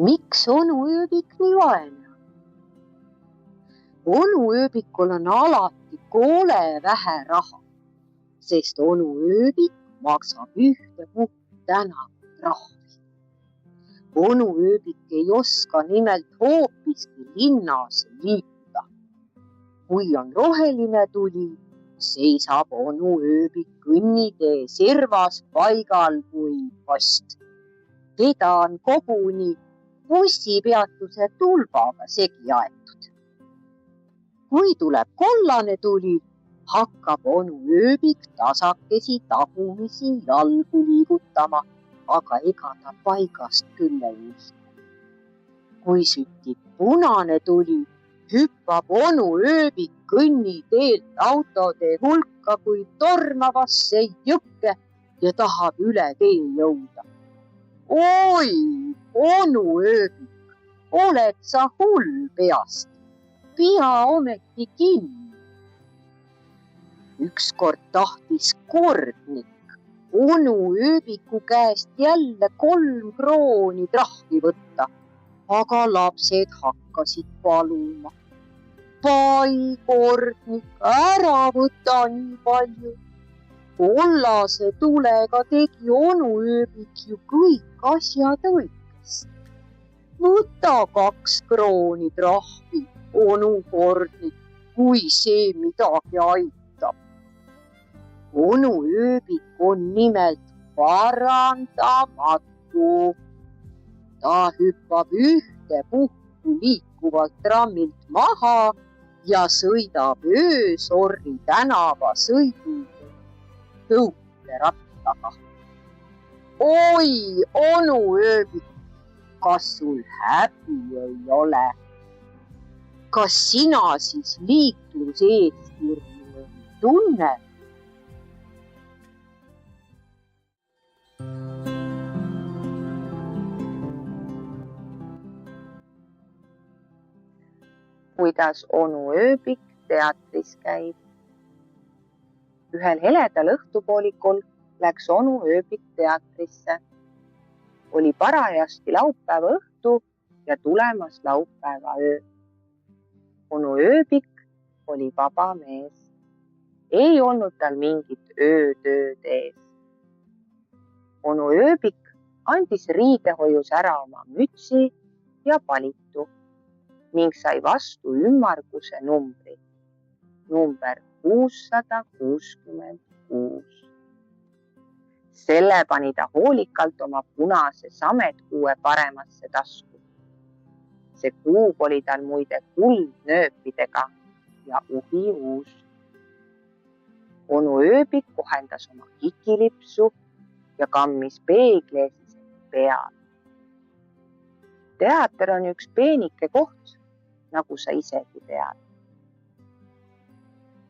Miks onu ööbik nii vaene on? Onu ööbikul on alati kole vähe raha, sest onu ööbik maksab ühte puht tänavat rahvi. Onu ööbik ei oska nimelt hoopiski linnas liikuda. Kui on roheline tuli, seisab onu ööbik kõnnitee servas paigal kui post. Teda on koguni bussipeatuse tulbaga segi aetud. Kui tuleb kollane tuli, hakkab onu ööbik tasakesi tagumisi jalgu liigutama, aga ega ta paigast küll ei liigu. Kui süttib punane tuli, hüppab onu ööbik kõnniteelt autotee hulka kui tormavasse jõkke ja tahab üle tee jõuda. Oi, onu ööbik, oled sa hull peast? Pea ometi kinni. Ükskord tahtis kordnik onu ööbiku käest jälle 3 krooni trahvi võtta, aga lapsed hakkasid paluma. Pai, kordnik, ära võta nii palju. Kollase tulega tegi onu ööbik ju kõik asjad õigesti. Võta 2 krooni trahvi, onu kordnik, kui see midagi aitab. Onu ööbik on nimelt parandamatu. Ta hüppab ühte puhku liikuvalt trammilt maha ja sõidab öösorri tänava sõidul tõukerattaga. Oi, onu ööbik, kas sul häbi ei ole? Kas sina siis liikluseeskirju ei tunne? Kuidas onu ööbik teatris käib? Ühel heledal õhtupoolikul läks onu ööbik teatrisse. Oli parajasti laupäeva õhtu ja tulemas laupäeva öö. Onu ööbik oli vaba mees. Ei olnud tal mingit öötööd ees. Onu ööbik andis riidehoius ära oma mütsi ja palitu ning sai vastu ümmarguse numbri. Number 666. Selle pani ta hoolikalt oma punase sametkuue paremasse tasku. See kuub oli tal muide kuldnööpidega ja uhiuus. Onu ööbik kohendas oma kikilipsu ja kammis peeglees peal. Teater on üks peenike koht, nagu sa isegi tead.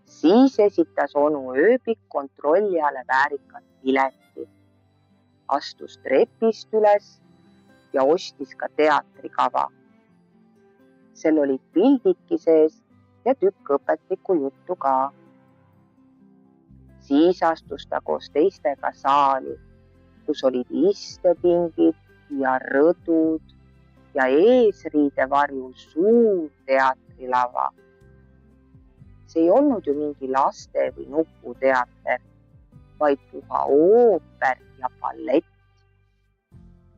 Siis esitas onu ööbik kontrollijale väärikat pileti, astus trepist üles ja ostis ka teatrikava. Sel olid pildiki sees ja tükk õpetlikku juttu ka. Siis astus ta koos teistega saali, kus olid istepingid ja rõdud ja eesriidevarjul suur teatrilava. See ei olnud ju mingi laste või nuputeater, vaid puha ooper ja ballett.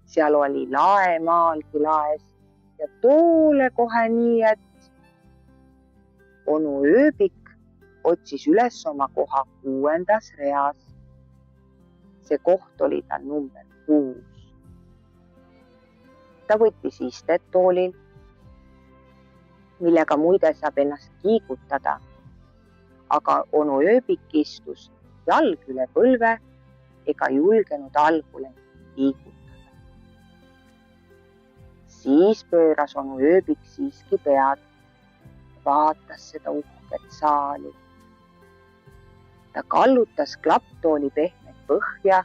Seal oli laemaalgi laes ja toole kohe nii, et onu ööbik otsis üles oma koha 6. reas. See koht oli tal number 6. Ta võttis istet toolil, millega muide saab ennast kiigutada, aga onu ööbik istus jalg üle põlve ega julgenud algule liigutada. Siis pööras onu ööbik siiski pead, vaatas seda uhket saali. Ta kallutas klapptooli pehmet põhja,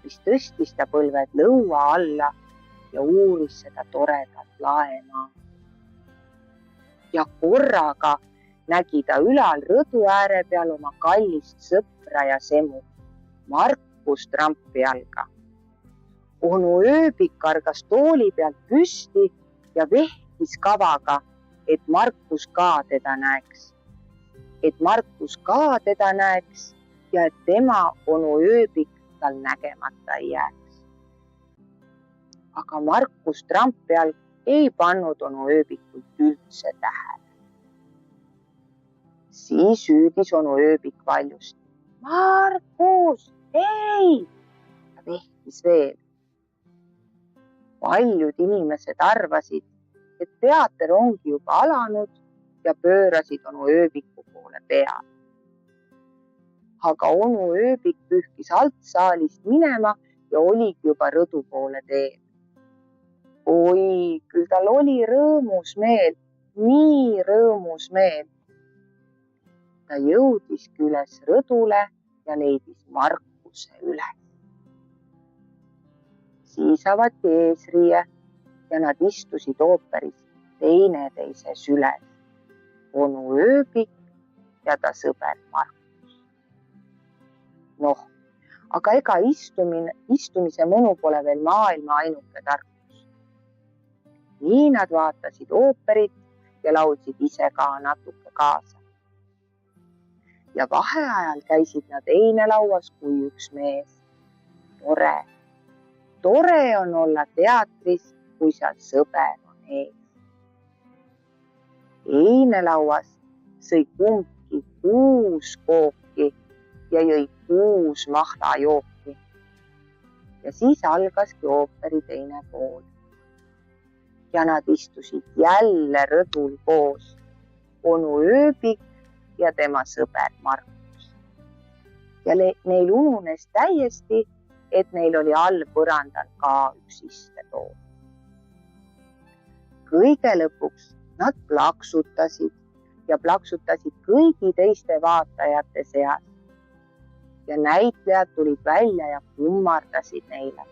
mis tõstis ta põlved lõua alla ja uuris seda toredat laemaa. Ja korraga nägi ta ülal rõdu ääre peal oma kallist sõpra ja semu, Markus Trampi jalga. Onu ööbik kargas tooli pealt püsti ja vehkis kavaga, et Markus ka teda näeks. Et Markus ka teda näeks ja et tema onu ööbik tal nägemata ei jääks. Aga Markus Trampjalg ei pannud onu ööbikult üldse tähele. Siis hüüdis onu ööbik valjust. Markus, ei! Ta vehkis veel. Paljud inimesed arvasid, et teater ongi juba alanud ja pöörasid onu ööbiku poole peale. Aga onu ööbik pühkis alt saalist minema ja oligi juba rõdu poole teel. Oi, küll tal oli rõõmus meel, nii rõõmus meel. Ta jõudiski üles rõdule ja leidis Markuse üles. Siis avati eesriie ja nad istusid ooperis teineteise süles. Onu ööbik ja ta sõber Markus. Noh, aga ega istumise mõnu pole veel maailma ainuke tarkus. Nii nad vaatasid ooperit ja laulsid ise ka natuke kaasa. Ja vaheajal käisid nad einelauas kui üks mees. Tore. Tore on olla teatris, kui seal sõber on ees. Einelauas sõi kumbki 6 kooki ja jõi 6 mahlajooki. Ja siis algaski ooperi teine pool. Ja nad istusid jälle rõdul koos. Onu ööbik ja tema sõber Markus. Ja neil ununes täiesti, et neil oli all põrandal ka üks istetool. Kõige lõpuks nad plaksutasid ja plaksutasid kõigi teiste vaatajate seas. Ja näitlejad tulid välja ja kummardasid neile.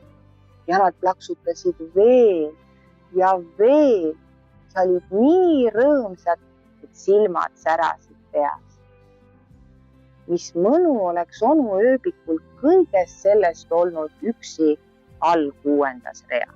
Ja nad plaksutasid veel ja veel. Sa olid nii rõõmsad, et silmad särasid peas. Mis mõnu oleks onu ööbikul kõigest sellest olnud üksi all 6. reas.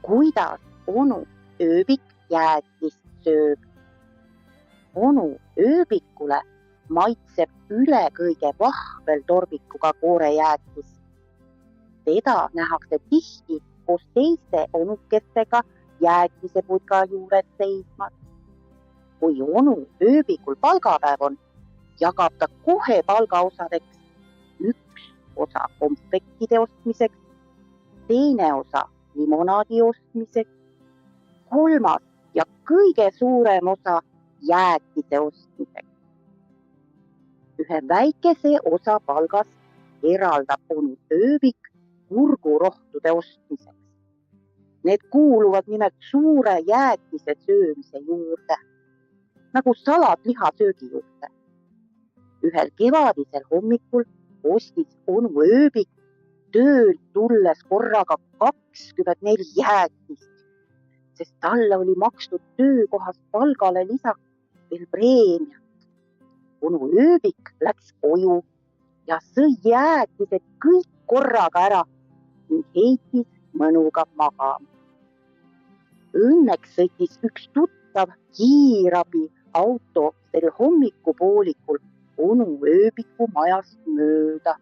Kuidas onu ööbik jäätist sööb? Onu ööbikule maitseb üle kõige vahveltorbikuga koorejäätis. Teda nähakse tihti koos teiste onukestega jäätisepudka juures seismas. Kui onu ööbikul palgapäev on, jagab ta kohe palgaosadeks 1 osa komplektide ostmiseks, teine osa limonaadi ostmiseks, 3. ja kõige suurem osa jäätise ostmiseks. Ühe väikese osa palgast eraldab onu ööbik kurgurohtude ostmiseks. Need kuuluvad nimelt suure jäätise söömise juurde, nagu saladlihasöögi juurde. Ühel kevadisel hommikul ostis onu ööbik töölt tulles korraga 24 jäätist, sest talle oli makstud töökohast palgale lisaks veel preemiat. Onu ööbik läks koju ja sõi jäätised kõik korraga ära ning heitis mõnuga magama. Õnneks sõitis üks tuttav kiirabi auto sel hommikupoolikul onu ööbiku majast mööda.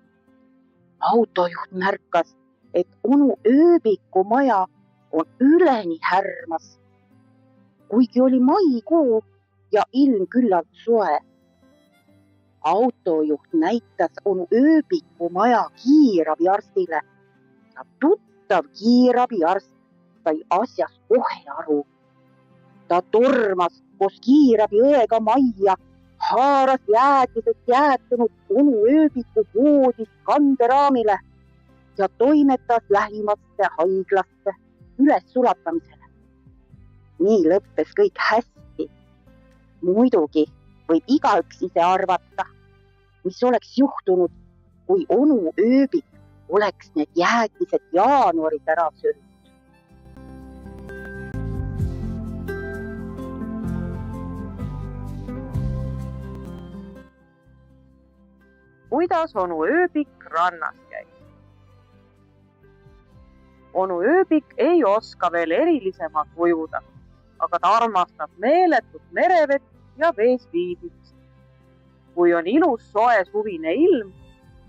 Autojuht märkas, et onu ööbiku maja on üleni härmas, kuigi oli maikuu ja ilm küllalt soe. Autojuht näitas onu ööbiku maja kiirabiarstile ja tuttav kiirabiarst sai asjast kohe aru. Ta tormas koos kiirabiõega majja, haaras jäätisest jäätunud onu ööbiku voodist kanderaamile ja toimetas lähimasse haiglasse üles sulatamisele. Nii lõppes kõik hästi. Muidugi võib igaüks ise arvata, mis oleks juhtunud, kui onu ööbik oleks need jäätised jaanuaris ära söönud. kuidas onu ööbik rannas käis. Onu ööbik ei oska veel erilisemalt ujuda, aga ta armastab meeletut merevett ja vees viibimist. Kui on ilus soe suvine ilm,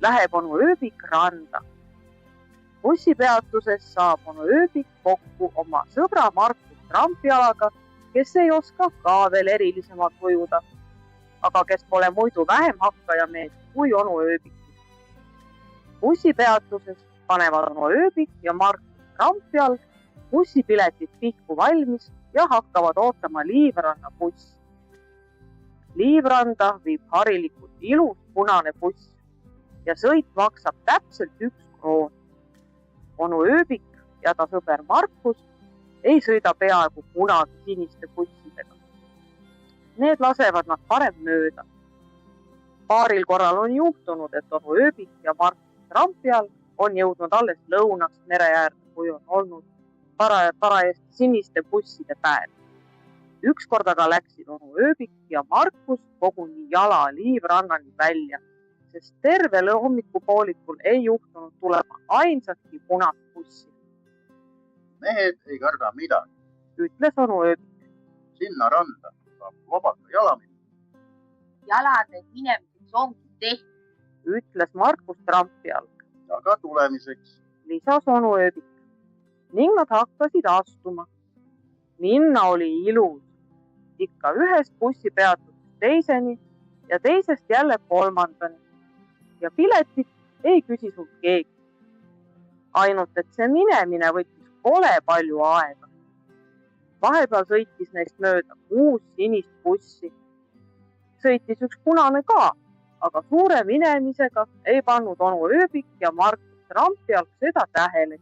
läheb onu ööbik randa. Bussipeatuses saab onu ööbik kokku oma sõbra Markus Trampialaga, kes ei oska ka veel erilisemalt ujuda, aga kes pole muidu vähem hakkajamees kui onu ööbik. Bussipeatuses panevad onu ööbik ja Markus Trampial bussipiletid pihku valmis ja hakkavad ootama Liivranna buss. Liivranda viib harilikult ilus punane buss ja sõit maksab täpselt 1 kroon. Onu ööbik ja ta sõber Markus ei sõida peaaegu kunagi siniste bussidega. Need lasevad nad parem mööda. Paaril korral on juhtunud, et onu ööbik ja Markus Trampial on jõudnud alles lõunaks mere äärde, kui on olnud parajasti siniste busside päev. Ükskord aga läksid onu ööbik ja Markus koguni jala Liivrannani välja, sest terve hommikupoolikul ei juhtunud tulema ainsatki punast bussi. Mehed ei karda midagi, Ütles onu ööbik. Sinna randa saab vabalt jala minna. Jala need minemiseks ongi tehtud. Ütles Markus Trampial. Ja ka tulemiseks. Lisas onu ööbik. Ning nad hakkasid astuma. Minna oli ilus. Ikka ühest bussipeatusest teiseni ja teisest jälle kolmandani. Ja piletit ei küsi sult keegi. Ainult, et see minemine võttis kole palju aega. Vahepeal sõitis neist mööda 6 sinist bussi. Sõitis üks punane ka, aga suure minemisega ei pannud onu ööbik ja Markus Trampial seda tähele.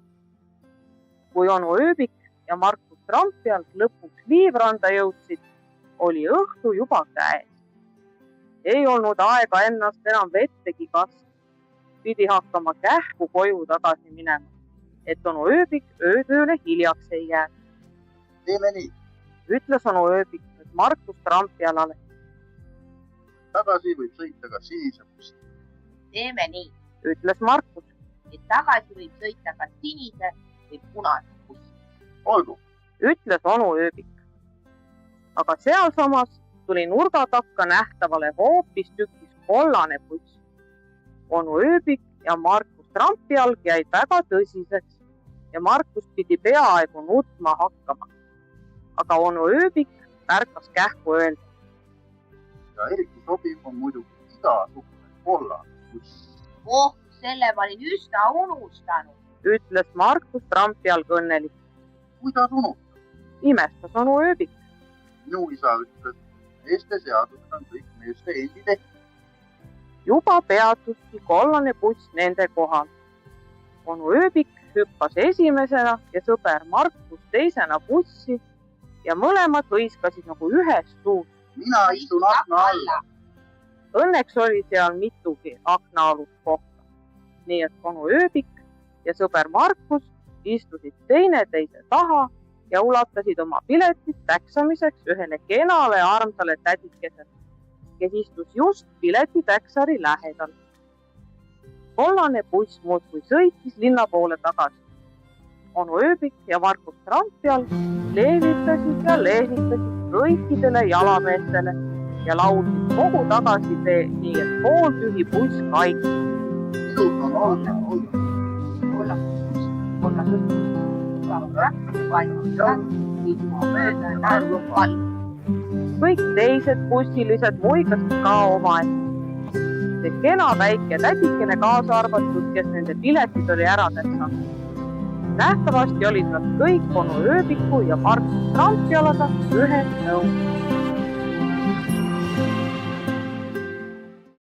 Kui onu ööbik ja Markus Trampial lõpuks Liivranda jõudsid, oli õhtu juba käes. Ei olnud aega ennast enam vettegi kasta. Pidi hakkama kähku koju tagasi minema, et onu ööbik öötööle hiljaks ei jää. Teeme nii. Ütles onu ööbik Markus Trampialale. Tagasi võib sõita ka sinise bussi. Teeme nii, Ütles Markus. et tagasi võib sõita ka sinise või punase bussi. Olgu. Ütles onu ööbik. Aga sealsamas tuli nurga takka nähtavale hoopis tükis kollane buss. Onu ööbik ja Markus Trampial jäid väga tõsiseks ja Markus pidi peaaegu nutma hakkama. Aga onu ööbik märkas kähku öelda. Ja eriti sobiv on muidugi igasugune kollane buss. Oh, selle ma olin üsna unustanud. Ütles Markus Trampial kõnnelik. Kuidas unustab? Imestas onu ööbik. Minu isa ütles, meeste seadused on kõik meeste endi tehtud. Juba peatuski kollane buss nende kohal. Onu ööbik hüppas esimesena ja sõber Markus teisena bussi ja mõlemad hõiskasid nagu ühest suust. Mina istun akna alla. Õnneks oli seal mitugi aknaalust kohta. Nii et onu ööbik ja sõber Markus istusid teineteise taha ja ulatasid oma piletit täksamiseks ühele kenale armsale tädikesele, kes istus just piletitäksari lähedal. Kollane buss muudkui sõitis linna poole tagasi. Onu ööbik ja Markus Trampial leevitasid ja leevitasid kõikidele jalameestele ja laulsid kogu tagasitee, nii et pooltühi buss kaikis. Ilus on olla. Kõik teised bussilised muigasid ka omaette. See kena väike tädikene kaasa arvatud, kes nende piletid oli ära tähtsanud. Nähtavasti olid nad kõik onu ööbiku ja Markus Trampialaga ühes nõus.